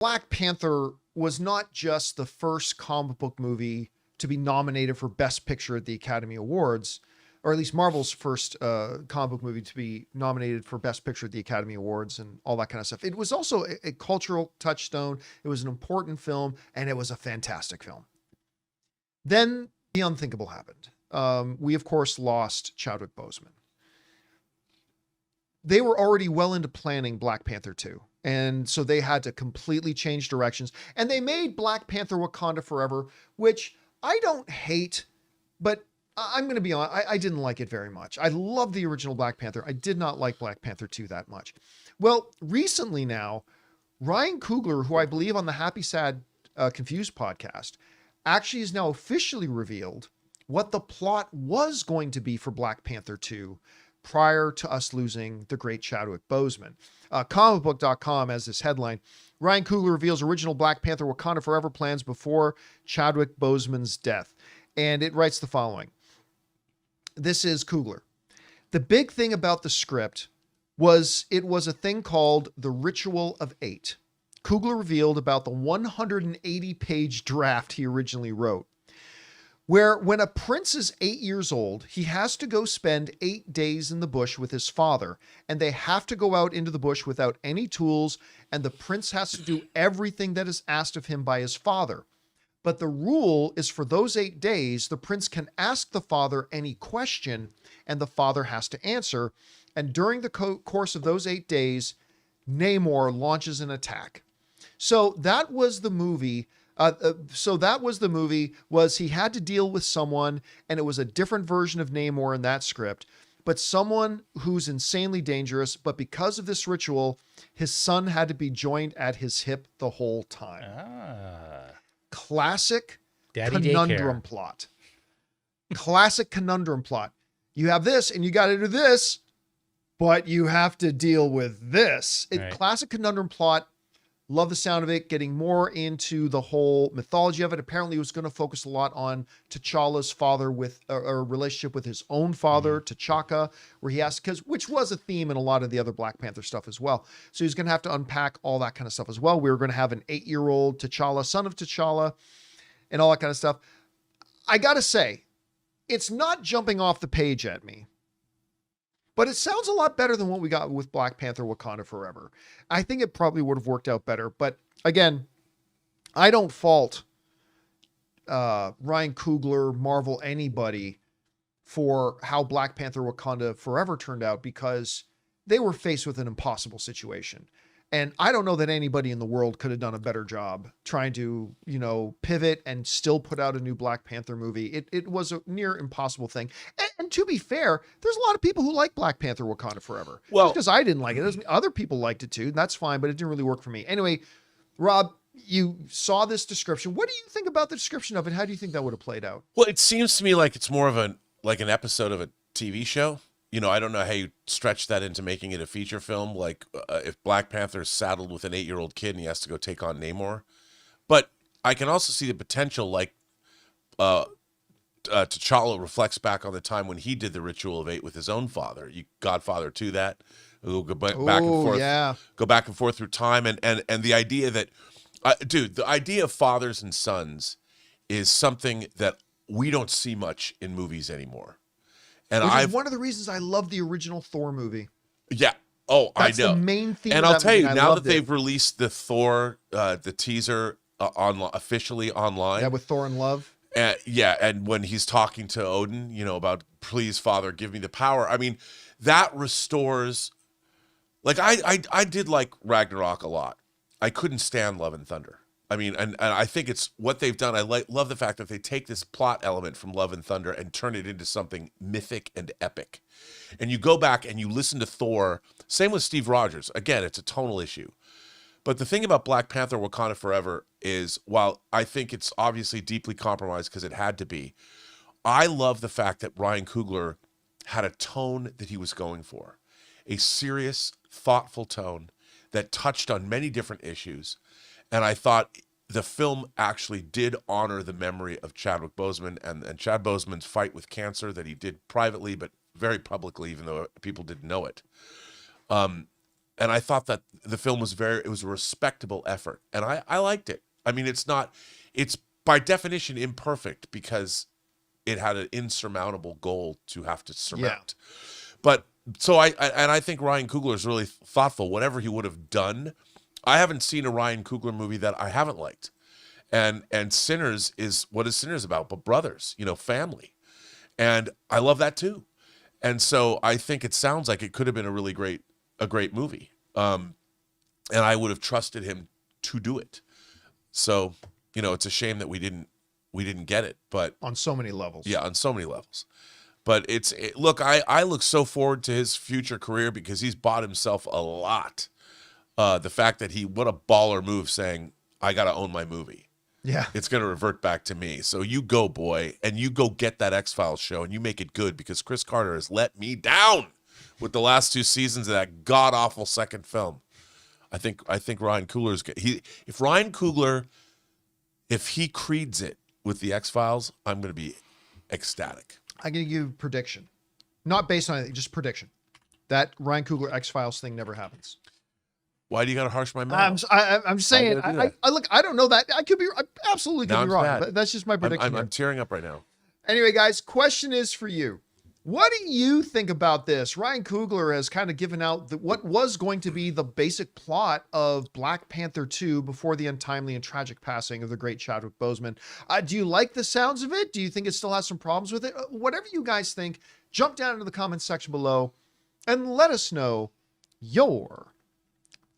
Black Panther was not just the first comic book movie to be nominated for Best Picture at the Academy Awards, or at least Marvel's first comic book movie to be nominated for Best Picture at the Academy Awards and all that kind of stuff. It was also a cultural touchstone. It was an important film, and it was a fantastic film. Then the unthinkable happened. We, of course, lost Chadwick Boseman. They were already well into planning Black Panther 2. And so they had to completely change directions. And they made Black Panther Wakanda Forever, which I don't hate, but I'm going to be honest, I didn't like it very much. I love the original Black Panther. I did not like Black Panther 2 that much. Well, recently now, Ryan Coogler, who I believe on the Happy Sad Confused podcast, actually has now officially revealed what the plot was going to be for Black Panther 2 prior to us losing the great Chadwick Boseman. Comicbook.com has this headline: Ryan Coogler reveals original Black Panther Wakanda Forever plans before Chadwick Boseman's death. And it writes the following. This is Coogler. The big thing about the script was it was a thing called the Ritual of Eight. Coogler revealed about the 180-page draft he originally wrote, where when a prince is 8 years old, he has to go spend 8 days in the bush with his father, and they have to go out into the bush without any tools, and the prince has to do everything that is asked of him by his father. But the rule is for those 8 days, the prince can ask the father any question, and the father has to answer. And during the course of those 8 days, Namor launches an attack. So that was the movie. Was he had to deal with someone, and it was a different version of Namor in that script, but someone who's insanely dangerous. But because of this ritual, his son had to be joined at his hip the whole time. Classic Daddy conundrum daycare. plot. Classic conundrum plot. You have this and you got to do this, but you have to deal with this. Right. Classic conundrum plot. Love the sound of it, getting more into the whole mythology of it. Apparently, it was going to focus a lot on T'Challa's father with a relationship with his own father, T'Chaka, where he has, which was a theme in a lot of the other Black Panther stuff as well. So he's going to have to unpack all that kind of stuff as well. We were going to have an 8-year-old T'Challa, son of T'Challa, and all that kind of stuff. I got to say, it's not jumping off the page at me, but it sounds a lot better than what we got with Black Panther Wakanda Forever. I think it probably would have worked out better. But again, I don't fault Ryan Coogler, Marvel, anybody for how Black Panther Wakanda Forever turned out, because they were faced with an impossible situation. And I don't know that anybody in the world could have done a better job trying to, pivot and still put out a new Black Panther movie. It was a near impossible thing. And to be fair, there's a lot of people who like Black Panther Wakanda Forever. Well, because I didn't like it. Other people liked it too. And that's fine, but it didn't really work for me. Anyway, Rob, you saw this description. What do you think about the description of it? How do you think that would have played out? Well, it seems to me like it's more of an episode of a TV show. I don't know how you stretch that into making it a feature film. Like if Black Panther is saddled with an 8-year-old kid and he has to go take on Namor. But I can also see the potential, like T'Challa reflects back on the time when he did the Ritual of 8 with his own father. Godfather to that. Go back and forth. Yeah. Go back and forth through time, and the idea that, the idea of fathers and sons is something that we don't see much in movies anymore. And Which is one of the reasons I love the original Thor movie. Yeah. Oh, That's I know. the main theme. And of I'll that tell you, movie. now that they've released the Thor, the teaser officially online. Yeah, with Thor in Love. And when he's talking to Odin, about please, Father, give me the power. I mean, that restores. Like I did like Ragnarok a lot. I couldn't stand Love and Thunder. I mean, and I think it's what they've done. I love the fact that they take this plot element from Love and Thunder and turn it into something mythic and epic. And you go back and you listen to Thor. Same with Steve Rogers. Again, it's a tonal issue. But the thing about Black Panther Wakanda Forever is, while I think it's obviously deeply compromised because it had to be, I love the fact that Ryan Coogler had a tone that he was going for. A serious, thoughtful tone that touched on many different issues. And I thought the film actually did honor the memory of Chadwick Boseman and Chad Boseman's fight with cancer that he did privately, but very publicly, even though people didn't know it. And I thought that the film was it was a respectable effort. And I liked it. I mean, it's by definition imperfect because it had an insurmountable goal to have to surmount. But so I think Ryan Coogler is really thoughtful. Whatever he would have done, I haven't seen a Ryan Coogler movie that I haven't liked. And Sinners is, what is Sinners about? But brothers, family. And I love that too. And so I think it sounds like it could have been a great movie. And I would have trusted him to do it. So, it's a shame that we didn't get it, but on so many levels. Yeah, on so many levels. But look, I look so forward to his future career because he's bought himself a lot. The fact that what a baller move saying, I got to own my movie. Yeah. It's going to revert back to me. So you go, boy, and you go get that X-Files show and you make it good because Chris Carter has let me down with the last 2 seasons of that god-awful second film. I think Ryan Coogler's if Ryan Coogler, if he creeds it with the X-Files, I'm going to be ecstatic. I'm going to give you a prediction. Not based on anything, just prediction. That Ryan Coogler X-Files thing never happens. Why do you got to harsh my mouth? I'm saying, look, I don't know that. I absolutely could be wrong. But that's just my prediction. I'm tearing up right now. Anyway, guys, question is for you. What do you think about this? Ryan Coogler has kind of given out what was going to be the basic plot of Black Panther 2 before the untimely and tragic passing of the great Chadwick Boseman. Do you like the sounds of it? Do you think it still has some problems with it? Whatever you guys think, jump down into the comments section below and let us know your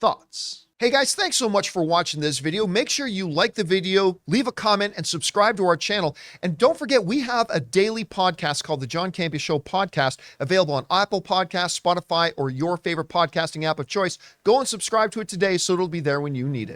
thoughts. Hey guys, thanks so much for watching this video. Make sure you like the video, leave a comment, and subscribe to our channel. And don't forget, we have a daily podcast called the John Campea Show podcast, available on Apple Podcasts, Spotify, or your favorite podcasting app of choice. Go and subscribe to it today so it'll be there when you need it.